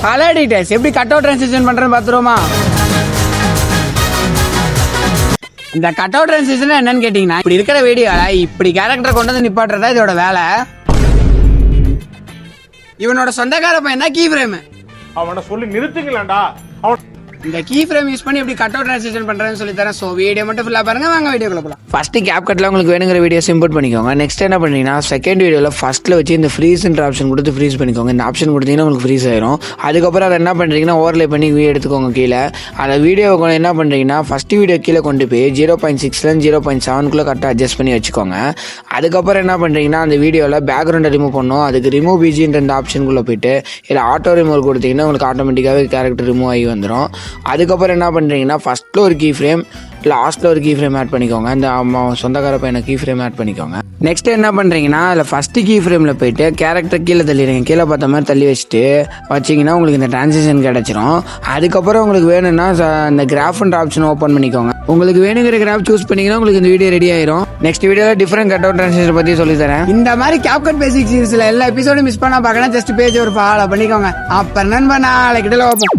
Hello editors, எப்படி cut out transition பண்றேன்னு பார்த்துருவோமா? இந்த கட் அவுட் ட்ரான்சிஷன் என்னன்னு கேட்டீங்கன்னா, இப்படி இருக்கிற வீடியோல இப்படி கேரக்டரை கொண்டு வந்து நிப்பாட்டுறதா இதோட வேலை. இவனோட சொந்தக்கார பையன் தான் கீ ஃப்ரேம். அவனை சொல்லி நிறுத்துங்களேன்டா. இந்த கீ ஃப்ரேம் யூஸ் பண்ணி எப்படி கட் அவுட் ட்ரான்சிஷன் பண்றேன்னு சொல்லி தரேன். ஸோ வீடியோ மட்டும் ஃபுல்லாக பாருங்க, வாங்க வீடியோக்குள்ள போகலாம். ஃபர்ஸ்ட் கேப் கட்ல உங்களுக்கு வேணுங்கிற வீடியோஸ் இம்போர்ட் பண்ணிக்கோங்க. நெக்ஸ்ட் என்ன பண்ணீங்கன்னா, செகண்ட் வீடியோவில் ஃபர்ஸ்ட்ல வச்சு இந்த ஃப்ரீஸ்ன்ற ஆப்ஷன் கொடுத்து ஃப்ரீஸ் பண்ணிக்கோங்க. இந்த ஆப்ஷன் கொடுத்தீங்கன்னா உங்களுக்கு ஃப்ரீஸ் ஆயிரும். அதுக்கப்புறம் அதை என்ன பண்ணுறீங்கன்னா, ஓவர்லே பண்ணி வீடியோ எடுத்துக்கோங்க. கீழே அந்த வீடியோ என்ன பண்ணுறீங்கன்னா, ஃபர்ஸ்ட் வீடியோ கீழே கொண்டு போய் 0.6 0.7 கரெக்டாக அட்ஜஸ்ட் பண்ணி வச்சுக்கோங்க. அதுக்கப்புறம் என்ன பண்ணுறீங்கன்னா, அந்த வீடியோவில் பேக்ரவுண்டை ரிமூவ் பண்ணணும். அதுக்கு ரிமூவ் பிஜின்ற இந்த ஆப்ஷனுக்குள்ளே போயிட்டு இல்லை ஆட்டோ ரிமூவ் கொடுத்தீங்கன்னா உங்களுக்கு ஆட்டோமேட்டிக்காகவே கேரக்டர் ரிமூவ் ஆகி வந்துடும். அதுக்கப்புறம் என்ன பண்ணுறீங்கன்னா, ஃபஸ்ட்டில் ஒரு கீ ஃப்ரேம், லாஸ்ட்டில் ஒரு கீ ஃப்ரேம் ஆட் பண்ணிக்கோங்க. இந்த சொந்தக்கார பையனை கீ ஃப்ரேம் ஆட் பண்ணிக்கோங்க. நெக்ஸ்ட் என்ன பண்ணுறீங்கன்னா, அதில் ஃபஸ்ட்டு கீ ஃப்ரேமில் போயிட்டு கேரக்டர் கீழே தள்ளிடுங்க. கீழே பார்த்த மாதிரி தள்ளி வச்சுட்டு வச்சிங்கன்னா உங்களுக்கு இந்த ட்ரான்சிஷன் கிடச்சிரும். அதுக்கப்புறம் உங்களுக்கு வேணும்னா இந்த கிராஃப்ன்ற ஆப்ஷன் ஓப்பன் பண்ணிக்கோங்க. உங்களுக்கு வேணுங்கிற கிராஃப் சூஸ் பண்ணிங்கன்னா உங்களுக்கு இந்த வீடியோ ரெடி ஆயிரும். நெக்ஸ்ட் வீடியோவில் டிஃப்ரெண்ட் கட் அவுட் ட்ரான்சிஷன் பற்றி சொல்லித்தரேன். இந்த மாதிரி கேப்கட் பேசிக் சீரிஸில் எல்லா எபிசோடும் மிஸ் பண்ணால் பார்க்கணும். ஜஸ்ட் பேஜ் ஒரு ஃபாலோ பண்ணிக்கோங்க. அப்புறம் நண்பா நாளைக்கு வைப்போம்.